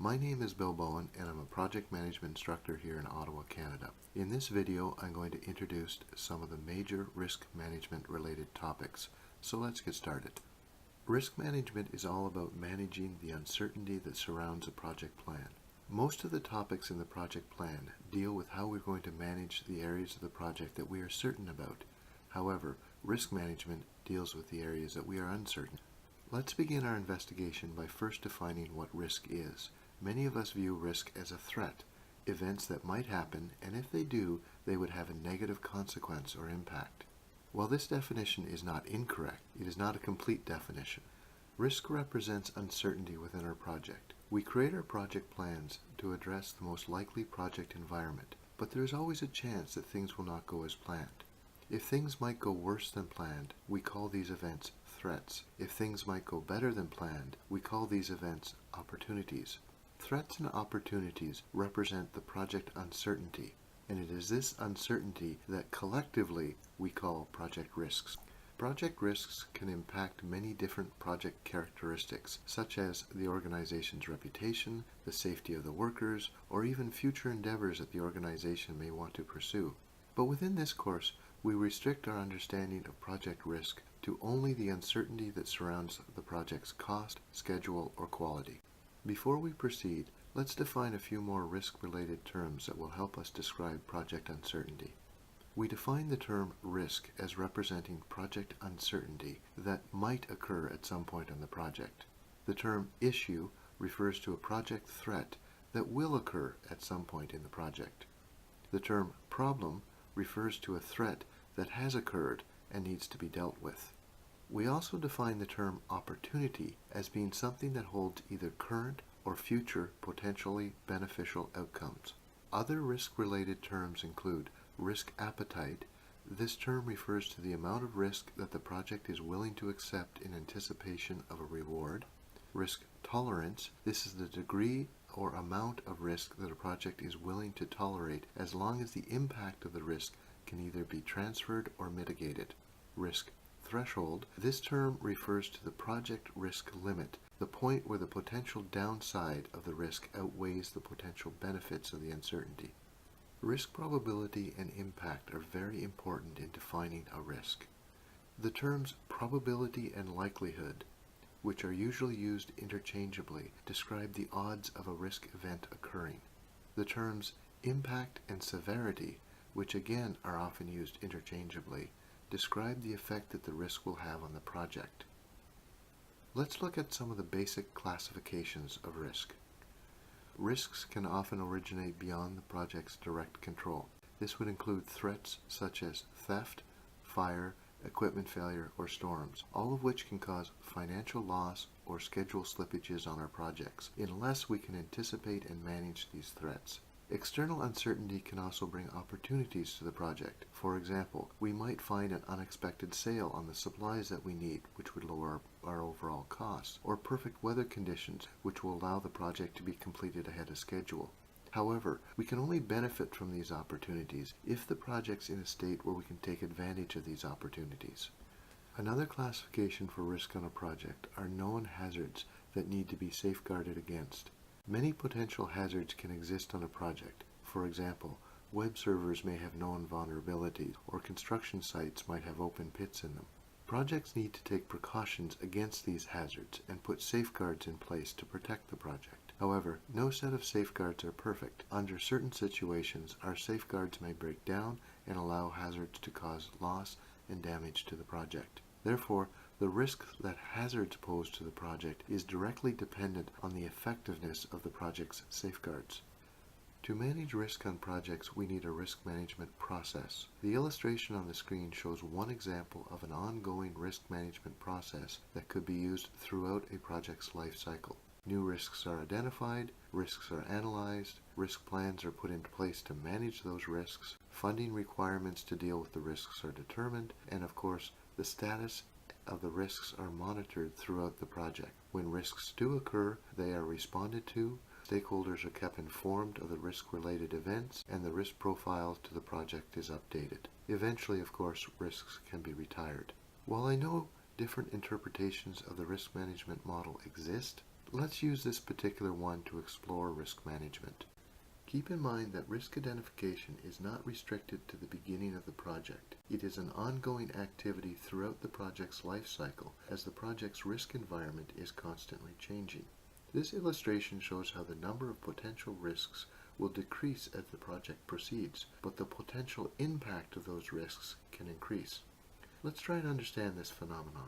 My name is Bill Bowen and I'm a project management instructor here in Ottawa, Canada. In this video, I'm going to introduce some of the major risk management related topics. So let's get started. Risk management is all about managing the uncertainty that surrounds a project plan. Most of the topics in the project plan deal with how we're going to manage the areas of the project that we are certain about. However, risk management deals with the areas that we are uncertain. Let's begin our investigation by first defining what risk is. Many of us view risk as a threat, events that might happen, and if they do, they would have a negative consequence or impact. While this definition is not incorrect, it is not a complete definition. Risk represents uncertainty within our project. We create our project plans to address the most likely project environment, but there is always a chance that things will not go as planned. If things might go worse than planned, we call these events threats. If things might go better than planned, we call these events opportunities. Threats and opportunities represent the project uncertainty, and it is this uncertainty that collectively we call project risks. Project risks can impact many different project characteristics, such as the organization's reputation, the safety of the workers, or even future endeavors that the organization may want to pursue. But within this course, we restrict our understanding of project risk to only the uncertainty that surrounds the project's cost, schedule, or quality. Before we proceed, let's define a few more risk-related terms that will help us describe project uncertainty. We define the term risk as representing project uncertainty that might occur at some point on the project. The term issue refers to a project threat that will occur at some point in the project. The term problem refers to a threat that has occurred and needs to be dealt with. We also define the term opportunity as being something that holds either current or future potentially beneficial outcomes. Other risk-related terms include risk appetite. This term refers to the amount of risk that the project is willing to accept in anticipation of a reward. Risk tolerance. This is the degree or amount of risk that a project is willing to tolerate as long as the impact of the risk can either be transferred or mitigated. Risk threshold. This term refers to the project risk limit, the point where the potential downside of the risk outweighs the potential benefits of the uncertainty. Risk probability and impact are very important in defining a risk. The terms probability and likelihood, which are usually used interchangeably, describe the odds of a risk event occurring. The terms impact and severity, which again are often used interchangeably, describe the effect that the risk will have on the project. Let's look at some of the basic classifications of risk. Risks can often originate beyond the project's direct control. This would include threats such as theft, fire, equipment failure, or storms, all of which can cause financial loss or schedule slippages on our projects, unless we can anticipate and manage these threats. External uncertainty can also bring opportunities to the project. For example, we might find an unexpected sale on the supplies that we need, which would lower our overall costs, or perfect weather conditions, which will allow the project to be completed ahead of schedule. However, we can only benefit from these opportunities if the project's in a state where we can take advantage of these opportunities. Another classification for risk on a project are known hazards that need to be safeguarded against. Many potential hazards can exist on a project. For example, web servers may have known vulnerabilities, or construction sites might have open pits in them. Projects need to take precautions against these hazards and put safeguards in place to protect the project. However, no set of safeguards are perfect. Under certain situations, our safeguards may break down and allow hazards to cause loss and damage to the project. Therefore, the risk that hazards pose to the project is directly dependent on the effectiveness of the project's safeguards. To manage risk on projects, we need a risk management process. The illustration on the screen shows one example of an ongoing risk management process that could be used throughout a project's life cycle. New risks are identified, risks are analyzed, risk plans are put into place to manage those risks, funding requirements to deal with the risks are determined, and of course, the status of the risks are monitored throughout the project. When risks do occur, they are responded to, stakeholders are kept informed of the risk-related events, and the risk profile to the project is updated. Eventually, of course, risks can be retired. While I know different interpretations of the risk management model exist, Let's use this particular one to explore risk management. Keep in mind that risk identification is not restricted to the beginning of the project. It is an ongoing activity throughout the project's life cycle, as the project's risk environment is constantly changing. This illustration shows how the number of potential risks will decrease as the project proceeds, but the potential impact of those risks can increase. Let's try and understand this phenomenon.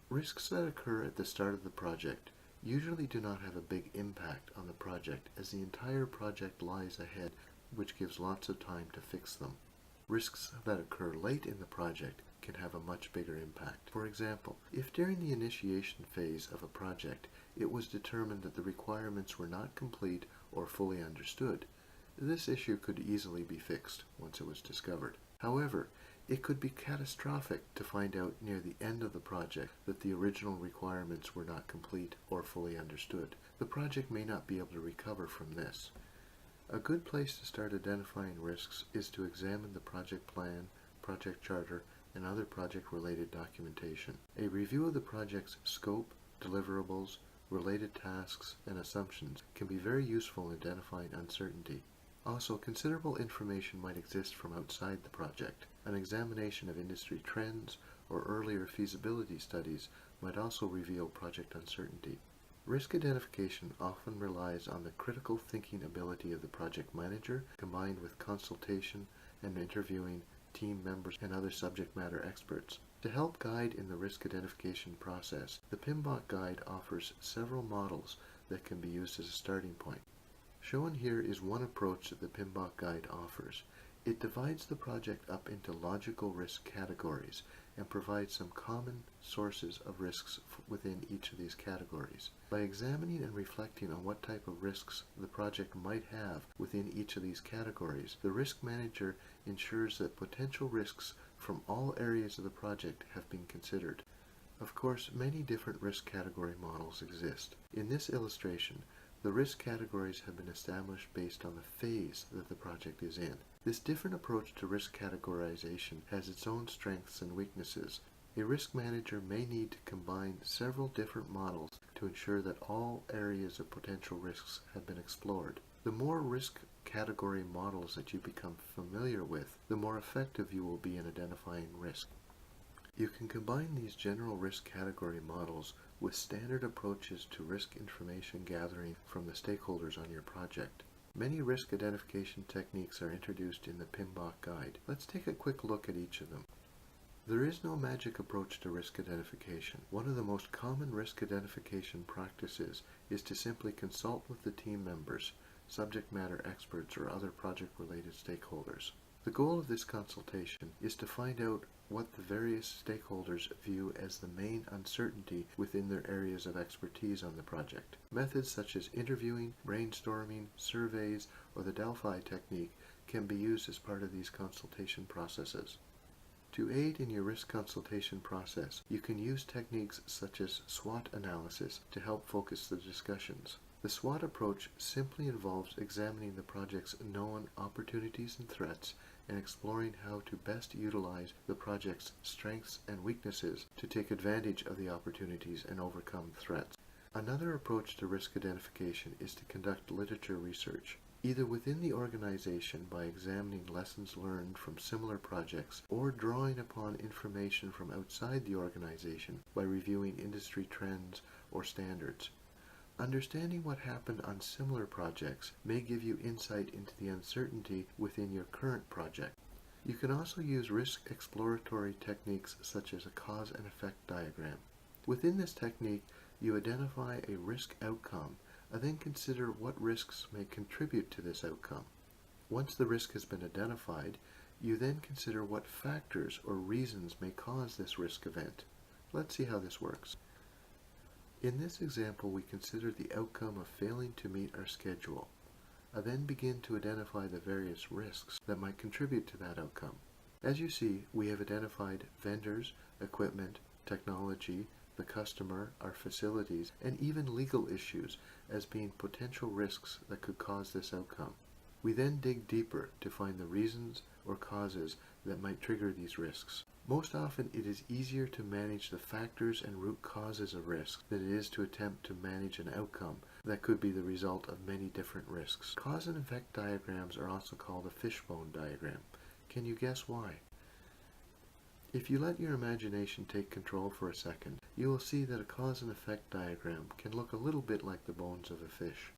Risks that occur at the start of the project usually do not have a big impact on the project, as the entire project lies ahead, which gives lots of time to fix them. Risks that occur late in the project can have a much bigger impact. For example, if during the initiation phase of a project it was determined that the requirements were not complete or fully understood, this issue could easily be fixed once it was discovered. However, it could be catastrophic to find out near the end of the project that the original requirements were not complete or fully understood. The project may not be able to recover from this. A good place to start identifying risks is to examine the project plan, project charter, and other project-related documentation. A review of the project's scope, deliverables, related tasks, and assumptions can be very useful in identifying uncertainty. Also, considerable information might exist from outside the project. An examination of industry trends or earlier feasibility studies might also reveal project uncertainty. Risk identification often relies on the critical thinking ability of the project manager, combined with consultation and interviewing team members and other subject matter experts. To help guide in the risk identification process, the PMBOK guide offers several models that can be used as a starting point. Shown here is one approach that the PMBOK guide offers. It divides the project up into logical risk categories and provides some common sources of risks within each of these categories. By examining and reflecting on what type of risks the project might have within each of these categories, the risk manager ensures that potential risks from all areas of the project have been considered. Of course, many different risk category models exist. In this illustration, the risk categories have been established based on the phase that the project is in. This different approach to risk categorization has its own strengths and weaknesses. A risk manager may need to combine several different models to ensure that all areas of potential risks have been explored. The more risk category models that you become familiar with, the more effective you will be in identifying risk. You can combine these general risk category models with standard approaches to risk information gathering from the stakeholders on your project. Many risk identification techniques are introduced in the PMBOK guide. Let's take a quick look at each of them. There is no magic approach to risk identification. One of the most common risk identification practices is to simply consult with the team members, subject matter experts, or other project-related stakeholders. The goal of this consultation is to find out what the various stakeholders view as the main uncertainty within their areas of expertise on the project. Methods such as interviewing, brainstorming, surveys, or the Delphi technique can be used as part of these consultation processes. To aid in your risk consultation process, you can use techniques such as SWOT analysis to help focus the discussions. The SWOT approach simply involves examining the project's known opportunities and threats and exploring how to best utilize the project's strengths and weaknesses to take advantage of the opportunities and overcome threats. Another approach to risk identification is to conduct literature research, either within the organization by examining lessons learned from similar projects or drawing upon information from outside the organization by reviewing industry trends or standards. Understanding what happened on similar projects may give you insight into the uncertainty within your current project. You can also use risk exploratory techniques such as a cause and effect diagram. Within this technique, you identify a risk outcome and then consider what risks may contribute to this outcome. Once the risk has been identified, you then consider what factors or reasons may cause this risk event. Let's see how this works. In this example, we consider the outcome of failing to meet our schedule. I then begin to identify the various risks that might contribute to that outcome. As you see, we have identified vendors, equipment, technology, the customer, our facilities, and even legal issues as being potential risks that could cause this outcome. We then dig deeper to find the reasons or causes that might trigger these risks. Most often it is easier to manage the factors and root causes of risk than it is to attempt to manage an outcome that could be the result of many different risks. Cause and effect diagrams are also called a fishbone diagram. Can you guess why? If you let your imagination take control for a second, you will see that a cause and effect diagram can look a little bit like the bones of a fish.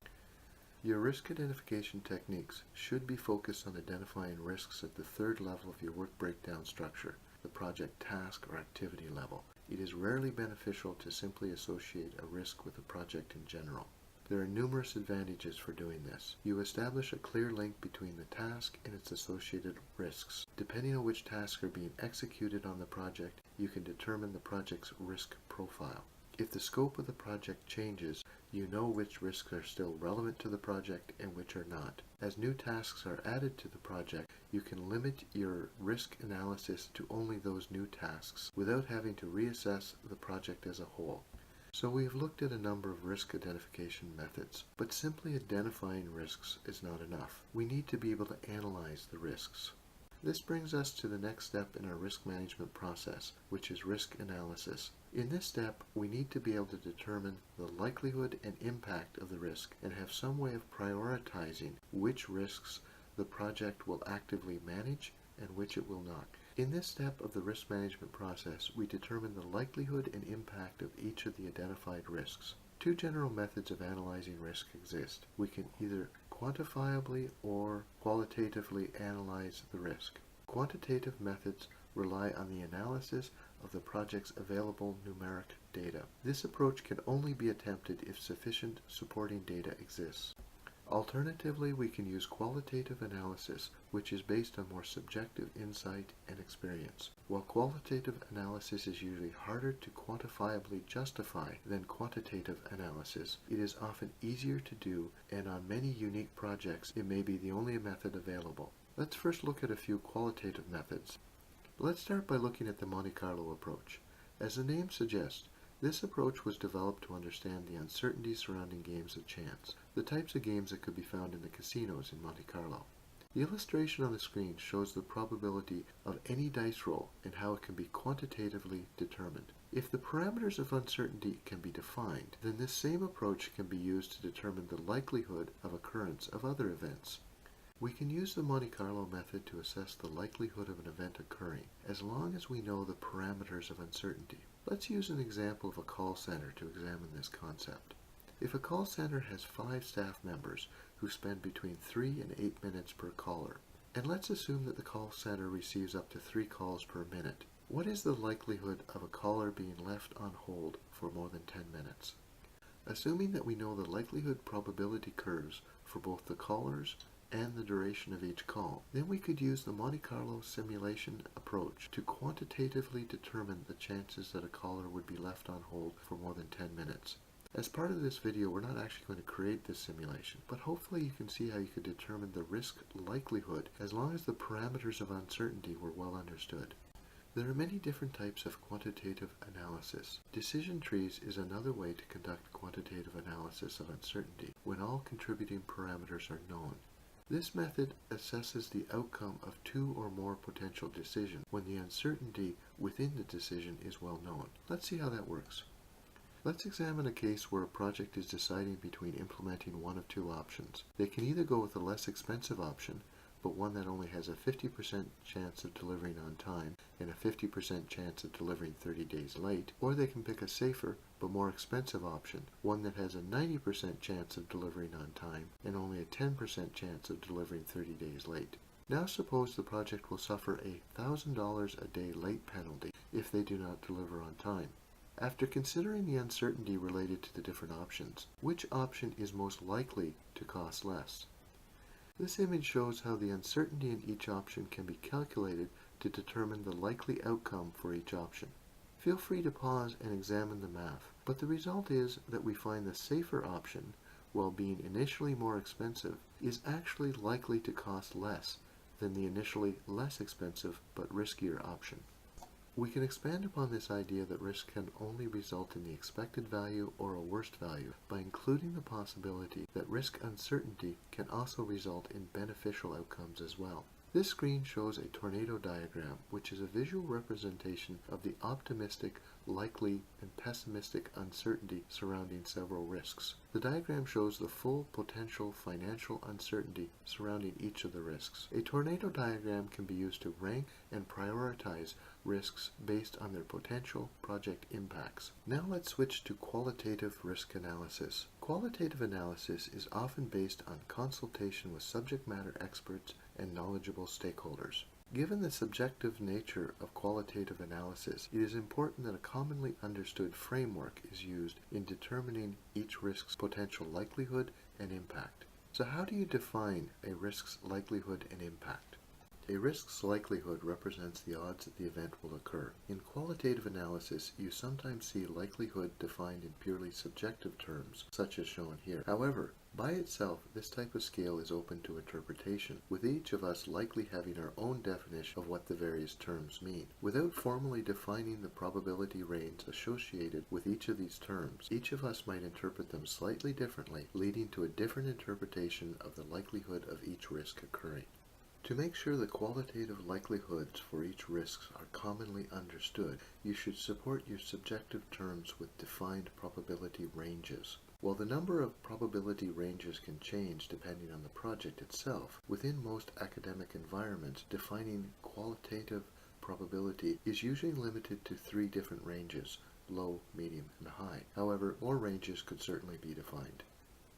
Your risk identification techniques should be focused on identifying risks at the third level of your work breakdown structure, the project task or activity level. It is rarely beneficial to simply associate a risk with a project in general. There are numerous advantages for doing this. You establish a clear link between the task and its associated risks. Depending on which tasks are being executed on the project, you can determine the project's risk profile. If the scope of the project changes, you know which risks are still relevant to the project and which are not. As new tasks are added to the project, you can limit your risk analysis to only those new tasks without having to reassess the project as a whole. So we have looked at a number of risk identification methods, but simply identifying risks is not enough. We need to be able to analyze the risks. This brings us to the next step in our risk management process, which is risk analysis. In this step, we need to be able to determine the likelihood and impact of the risk and have some way of prioritizing which risks the project will actively manage and which it will not. In this step of the risk management process, we determine the likelihood and impact of each of the identified risks. Two general methods of analyzing risk exist. We can either quantifiably or qualitatively analyze the risk. Quantitative methods rely on the analysis of the project's available numeric data. This approach can only be attempted if sufficient supporting data exists. Alternatively, we can use qualitative analysis, which is based on more subjective insight and experience. While qualitative analysis is usually harder to quantifiably justify than quantitative analysis, it is often easier to do, and on many unique projects, it may be the only method available. Let's first look at a few qualitative methods. Let's start by looking at the Monte Carlo approach. As the name suggests, this approach was developed to understand the uncertainty surrounding games of chance, the types of games that could be found in the casinos in Monte Carlo. The illustration on the screen shows the probability of any dice roll and how it can be quantitatively determined. If the parameters of uncertainty can be defined, then this same approach can be used to determine the likelihood of occurrence of other events. We can use the Monte Carlo method to assess the likelihood of an event occurring, as long as we know the parameters of uncertainty. Let's use an example of a call center to examine this concept. If a call center has 5 staff members who spend between 3 and 8 minutes per caller, and let's assume that the call center receives up to 3 calls per minute, what is the likelihood of a caller being left on hold for more than 10 minutes? Assuming that we know the likelihood probability curves for both the callers and the duration of each call, then we could use the Monte Carlo simulation approach to quantitatively determine the chances that a caller would be left on hold for more than 10 minutes. As part of this video, we're not actually going to create this simulation, but hopefully you can see how you could determine the risk likelihood as long as the parameters of uncertainty were well understood. There are many different types of quantitative analysis. Decision trees is another way to conduct quantitative analysis of uncertainty when all contributing parameters are known. This method assesses the outcome of 2 or more potential decisions when the uncertainty within the decision is well known. Let's see how that works. Let's examine a case where a project is deciding between implementing one of 2 options. They can either go with the less expensive option, but one that only has a 50% chance of delivering on time and a 50% chance of delivering 30 days late, or they can pick a safer but more expensive option, one that has a 90% chance of delivering on time and only a 10% chance of delivering 30 days late. Now suppose the project will suffer a $1,000 a day late penalty if they do not deliver on time. After considering the uncertainty related to the different options, which option is most likely to cost less? This image shows how the uncertainty in each option can be calculated to determine the likely outcome for each option. Feel free to pause and examine the math, but the result is that we find the safer option, while being initially more expensive, is actually likely to cost less than the initially less expensive but riskier option. We can expand upon this idea that risk can only result in the expected value or a worst value by including the possibility that risk uncertainty can also result in beneficial outcomes as well. This screen shows a tornado diagram, which is a visual representation of the optimistic, likely, and pessimistic uncertainty surrounding several risks. The diagram shows the full potential financial uncertainty surrounding each of the risks. A tornado diagram can be used to rank and prioritize risks based on their potential project impacts. Now let's switch to qualitative risk analysis. Qualitative analysis is often based on consultation with subject matter experts and knowledgeable stakeholders. Given the subjective nature of qualitative analysis, it is important that a commonly understood framework is used in determining each risk's potential likelihood and impact. So how do you define a risk's likelihood and impact? A risk's likelihood represents the odds that the event will occur. In qualitative analysis, you sometimes see likelihood defined in purely subjective terms, such as shown here. However, by itself, this type of scale is open to interpretation, with each of us likely having our own definition of what the various terms mean. Without formally defining the probability range associated with each of these terms, each of us might interpret them slightly differently, leading to a different interpretation of the likelihood of each risk occurring. To make sure the qualitative likelihoods for each risk are commonly understood, you should support your subjective terms with defined probability ranges. While the number of probability ranges can change depending on the project itself, within most academic environments, defining qualitative probability is usually limited to 3 different ranges: low, medium, and high. However, more ranges could certainly be defined.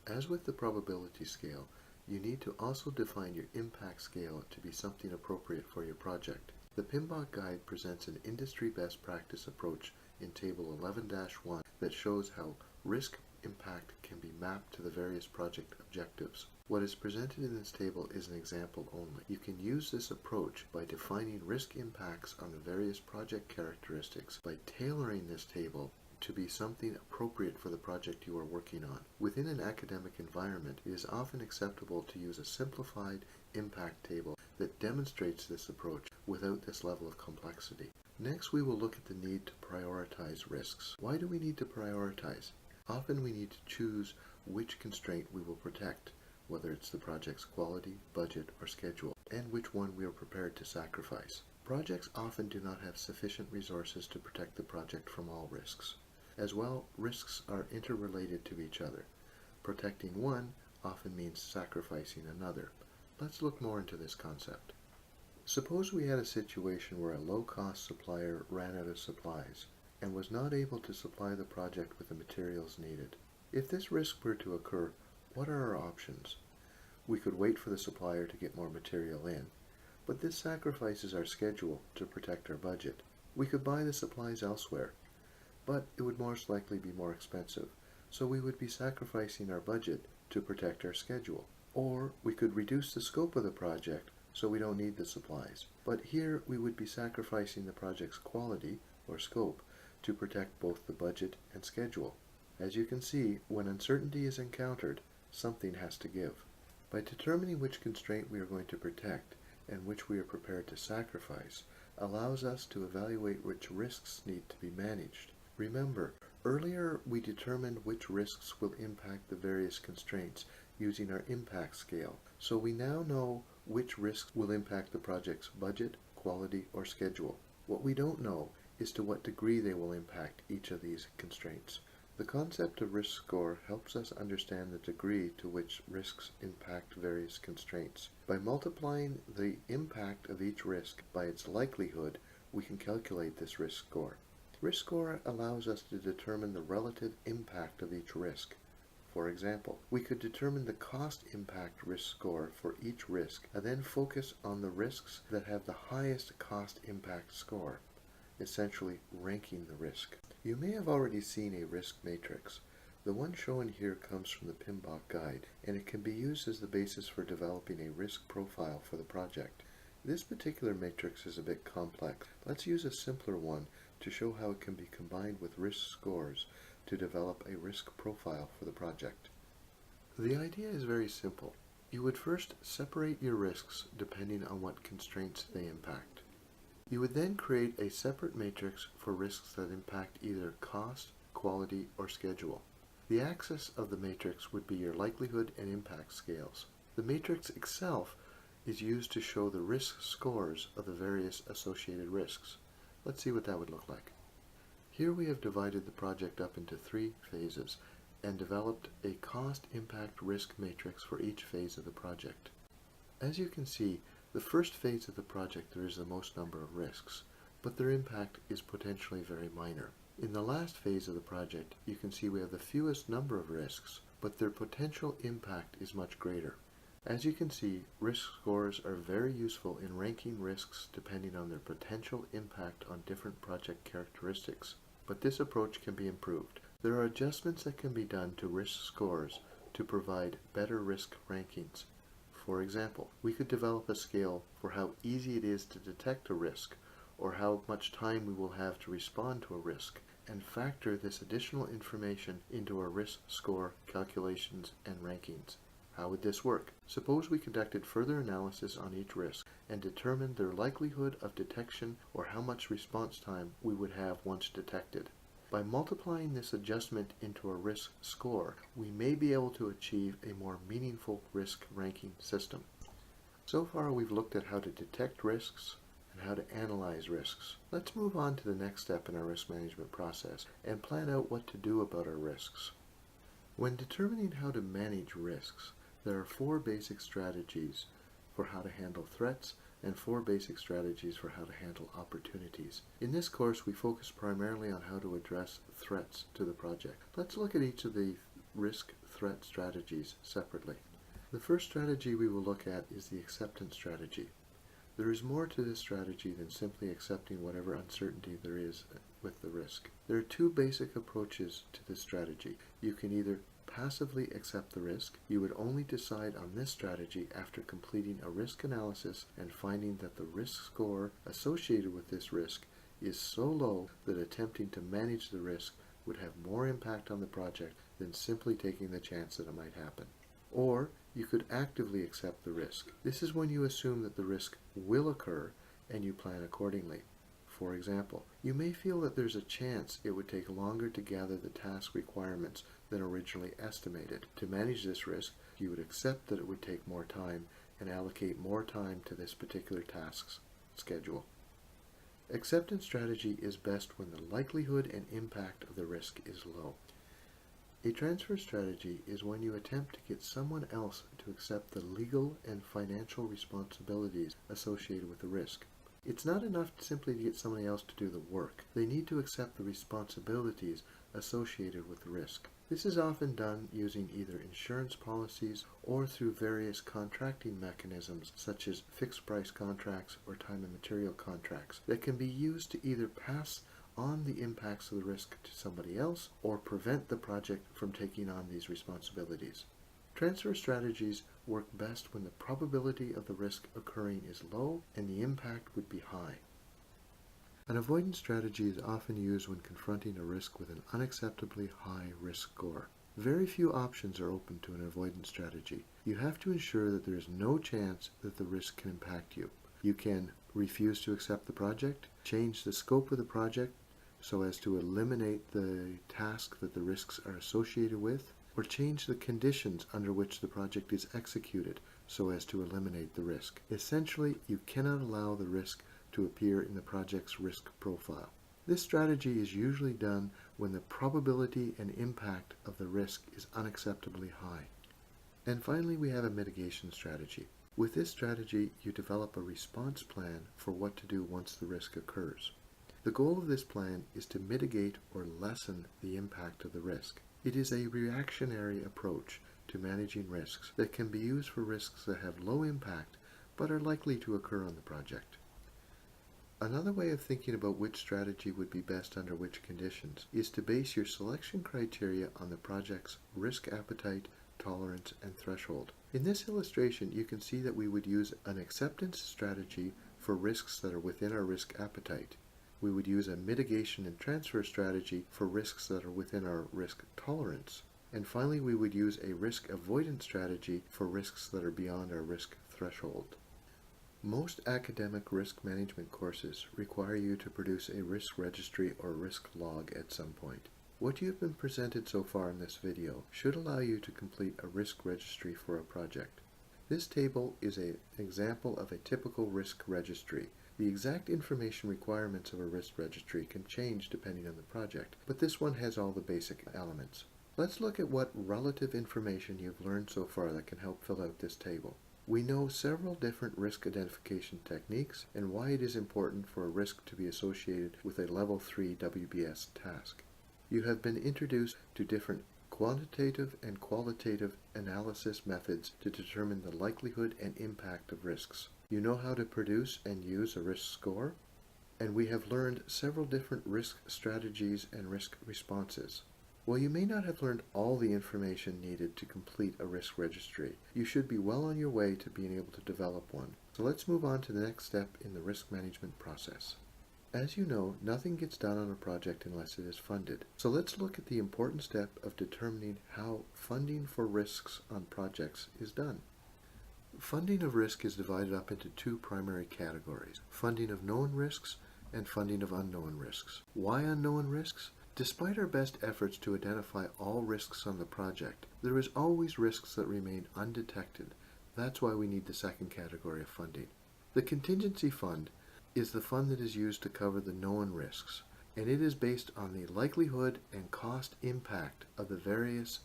As with the probability scale, you need to also define your impact scale to be something appropriate for your project. The PMBOK guide presents an industry best practice approach in Table 11-1 that shows how risk impact can be mapped to the various project objectives. What is presented in this table is an example only. You can use this approach by defining risk impacts on the various project characteristics by tailoring this table to be something appropriate for the project you are working on. Within an academic environment, it is often acceptable to use a simplified impact table that demonstrates this approach without this level of complexity. Next, we will look at the need to prioritize risks. Why do we need to prioritize? Often we need to choose which constraint we will protect, whether it's the project's quality, budget, or schedule, and which one we are prepared to sacrifice. Projects often do not have sufficient resources to protect the project from all risks. As well, risks are interrelated to each other. Protecting one often means sacrificing another. Let's look more into this concept. Suppose we had a situation where a low-cost supplier ran out of supplies and was not able to supply the project with the materials needed. If this risk were to occur, what are our options? We could wait for the supplier to get more material in, but this sacrifices our schedule to protect our budget. We could buy the supplies elsewhere, but it would most likely be more expensive, so we would be sacrificing our budget to protect our schedule. Or we could reduce the scope of the project so we don't need the supplies, but here we would be sacrificing the project's quality or scope to protect both the budget and schedule. As you can see, when uncertainty is encountered, something has to give. By determining which constraint we are going to protect and which we are prepared to sacrifice allows us to evaluate which risks need to be managed. Remember, earlier we determined which risks will impact the various constraints using our impact scale, so we now know which risks will impact the project's budget, quality, or schedule. What we don't know is to what degree they will impact each of these constraints. The concept of risk score helps us understand the degree to which risks impact various constraints. By multiplying the impact of each risk by its likelihood, we can calculate this risk score. Risk score allows us to determine the relative impact of each risk. For example, we could determine the cost impact risk score for each risk and then focus on the risks that have the highest cost impact score, essentially ranking the risk. You may have already seen a risk matrix. The one shown here comes from the PMBOK guide, and it can be used as the basis for developing a risk profile for the project. This particular matrix is a bit complex. Let's use a simpler one to show how it can be combined with risk scores to develop a risk profile for the project. The idea is very simple. You would first separate your risks depending on what constraints they impact. You would then create a separate matrix for risks that impact either cost, quality, or schedule. The axis of the matrix would be your likelihood and impact scales. The matrix itself is used to show the risk scores of the various associated risks. Let's see what that would look like. Here we have divided the project up into 3 phases and developed a cost impact risk matrix for each phase of the project. As you can see, the first phase of the project there is the most number of risks, but their impact is potentially very minor. In the last phase of the project, you can see we have the fewest number of risks, but their potential impact is much greater. As you can see, risk scores are very useful in ranking risks depending on their potential impact on different project characteristics, but this approach can be improved. There are adjustments that can be done to risk scores to provide better risk rankings. For example, we could develop a scale for how easy it is to detect a risk, or how much time we will have to respond to a risk, and factor this additional information into our risk score calculations and rankings. How would this work? Suppose we conducted further analysis on each risk and determined their likelihood of detection or how much response time we would have once detected. By multiplying this adjustment into a risk score, we may be able to achieve a more meaningful risk ranking system. So far we've looked at how to detect risks and how to analyze risks. Let's move on to the next step in our risk management process and plan out what to do about our risks. When determining how to manage risks, there are 4 basic strategies for how to handle threats and 4 basic strategies for how to handle opportunities. In this course, we focus primarily on how to address threats to the project. Let's look at each of the risk threat strategies separately. The first strategy we will look at is the acceptance strategy. There is more to this strategy than simply accepting whatever uncertainty there is with the risk. There are 2 basic approaches to this strategy. You can either passively accept the risk. You would only decide on this strategy after completing a risk analysis and finding that the risk score associated with this risk is so low that attempting to manage the risk would have more impact on the project than simply taking the chance that it might happen. Or you could actively accept the risk. This is when you assume that the risk will occur and you plan accordingly. For example, you may feel that there's a chance it would take longer to gather the task requirements than originally estimated. To manage this risk, you would accept that it would take more time and allocate more time to this particular task's schedule. Acceptance strategy is best when the likelihood and impact of the risk is low. A transfer strategy is when you attempt to get someone else to accept the legal and financial responsibilities associated with the risk. It's not enough simply to get somebody else to do the work. They need to accept the responsibilities associated with the risk. This is often done using either insurance policies or through various contracting mechanisms such as fixed price contracts or time and material contracts that can be used to either pass on the impacts of the risk to somebody else or prevent the project from taking on these responsibilities. Transfer strategies work best when the probability of the risk occurring is low and the impact would be high. An avoidance strategy is often used when confronting a risk with an unacceptably high risk score. Very few options are open to an avoidance strategy. You have to ensure that there is no chance that the risk can impact you. You can refuse to accept the project, change the scope of the project so as to eliminate the task that the risks are associated with, or change the conditions under which the project is executed so as to eliminate the risk. Essentially, you cannot allow the risk to appear in the project's risk profile. This strategy is usually done when the probability and impact of the risk is unacceptably high. And finally, we have a mitigation strategy. With this strategy, you develop a response plan for what to do once the risk occurs. The goal of this plan is to mitigate or lessen the impact of the risk. It is a reactionary approach to managing risks that can be used for risks that have low impact but are likely to occur on the project. Another way of thinking about which strategy would be best under which conditions is to base your selection criteria on the project's risk appetite, tolerance, and threshold. In this illustration, you can see that we would use an acceptance strategy for risks that are within our risk appetite. We would use a mitigation and transfer strategy for risks that are within our risk tolerance. And finally, we would use a risk avoidance strategy for risks that are beyond our risk threshold. Most academic risk management courses require you to produce a risk registry or risk log at some point. What you have been presented so far in this video should allow you to complete a risk registry for a project. This table is an example of a typical risk registry. The exact information requirements of a risk registry can change depending on the project, but this one has all the basic elements. Let's look at what relative information you've learned so far that can help fill out this table. We know several different risk identification techniques and why it is important for a risk to be associated with a Level 3 WBS task. You have been introduced to different quantitative and qualitative analysis methods to determine the likelihood and impact of risks. You know how to produce and use a risk score, and we have learned several different risk strategies and risk responses. While you may not have learned all the information needed to complete a risk registry, you should be well on your way to being able to develop one. So let's move on to the next step in the risk management process. As you know, nothing gets done on a project unless it is funded. So let's look at the important step of determining how funding for risks on projects is done. Funding of risk is divided up into two primary categories: funding of known risks and funding of unknown risks. Why unknown risks? Despite our best efforts to identify all risks on the project, there is always risks that remain undetected. That's why we need the second category of funding. The contingency fund is the fund that is used to cover the known risks, and it is based on the likelihood and cost impact of the various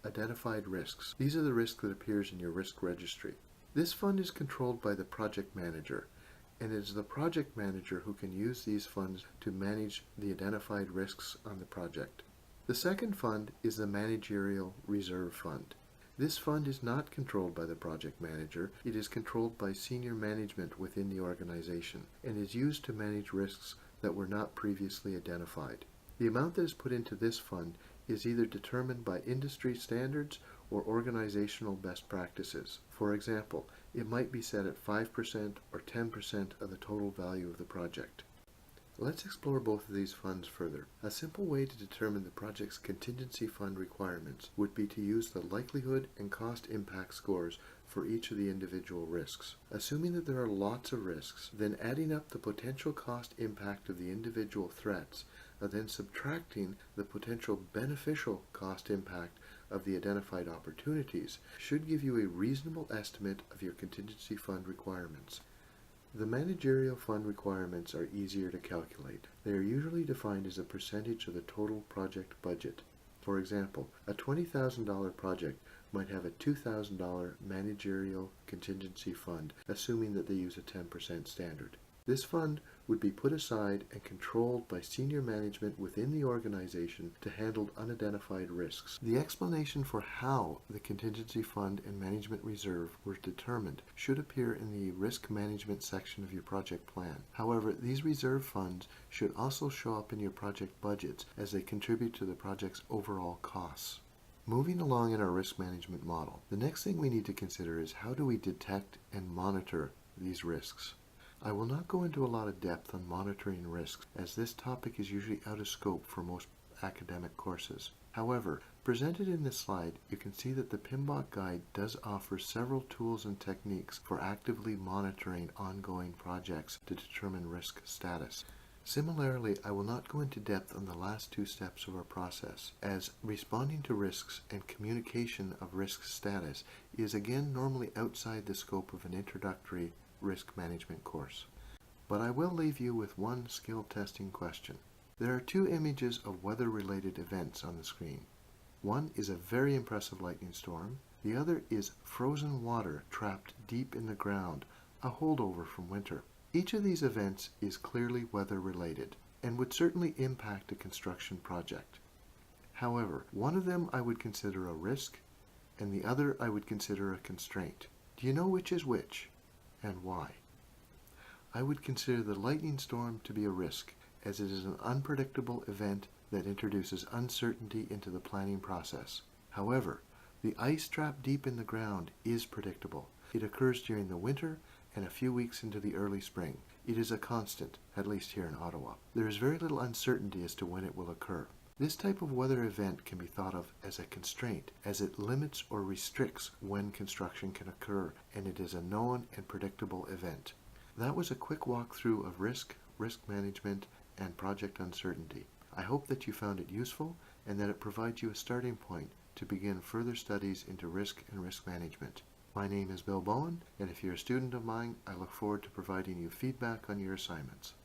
identified risks. These are the risks that appears in your risk registry. This fund is controlled by the project manager, and it is the project manager who can use these funds to manage the identified risks on the project. The second fund is the managerial reserve fund. This fund is not controlled by the project manager. It is controlled by senior management within the organization and is used to manage risks that were not previously identified. The amount that is put into this fund is either determined by industry standards or organizational best practices. For example, it might be set at 5% or 10% of the total value of the project. Let's explore both of these funds further. A simple way to determine the project's contingency fund requirements would be to use the likelihood and cost impact scores for each of the individual risks. Assuming that there are lots of risks, then adding up the potential cost impact of the individual threats, and then subtracting the potential beneficial cost impact of the identified opportunities should give you a reasonable estimate of your contingency fund requirements. The managerial fund requirements are easier to calculate. They are usually defined as a percentage of the total project budget. For example, a $20,000 project might have a $2,000 managerial contingency fund, assuming that they use a 10% standard. This fund would be put aside and controlled by senior management within the organization to handle unidentified risks. The explanation for how the contingency fund and management reserve were determined should appear in the risk management section of your project plan. However, these reserve funds should also show up in your project budgets as they contribute to the project's overall costs. Moving along in our risk management model, the next thing we need to consider is how do we detect and monitor these risks. I will not go into a lot of depth on monitoring risks, as this topic is usually out of scope for most academic courses. However, presented in this slide, you can see that the PMBOK guide does offer several tools and techniques for actively monitoring ongoing projects to determine risk status. Similarly, I will not go into depth on the last two steps of our process, as responding to risks and communication of risk status is again normally outside the scope of an introductory risk management course. But I will leave you with one skill testing question. There are two images of weather-related events on the screen. One is a very impressive lightning storm. The other is frozen water trapped deep in the ground, a holdover from winter. Each of these events is clearly weather-related and would certainly impact a construction project. However, one of them I would consider a risk and the other I would consider a constraint. Do you know which is which? And why? I would consider the lightning storm to be a risk, as it is an unpredictable event that introduces uncertainty into the planning process. However, the ice trapped deep in the ground is predictable. It occurs during the winter and a few weeks into the early spring. It is a constant, at least here in Ottawa. There is very little uncertainty as to when it will occur. This type of weather event can be thought of as a constraint, as it limits or restricts when construction can occur, and it is a known and predictable event. That was a quick walkthrough of risk management, and project uncertainty. I hope that you found it useful and that it provides you a starting point to begin further studies into risk and risk management. My name is Bill Bowen, and if you're a student of mine, I look forward to providing you feedback on your assignments.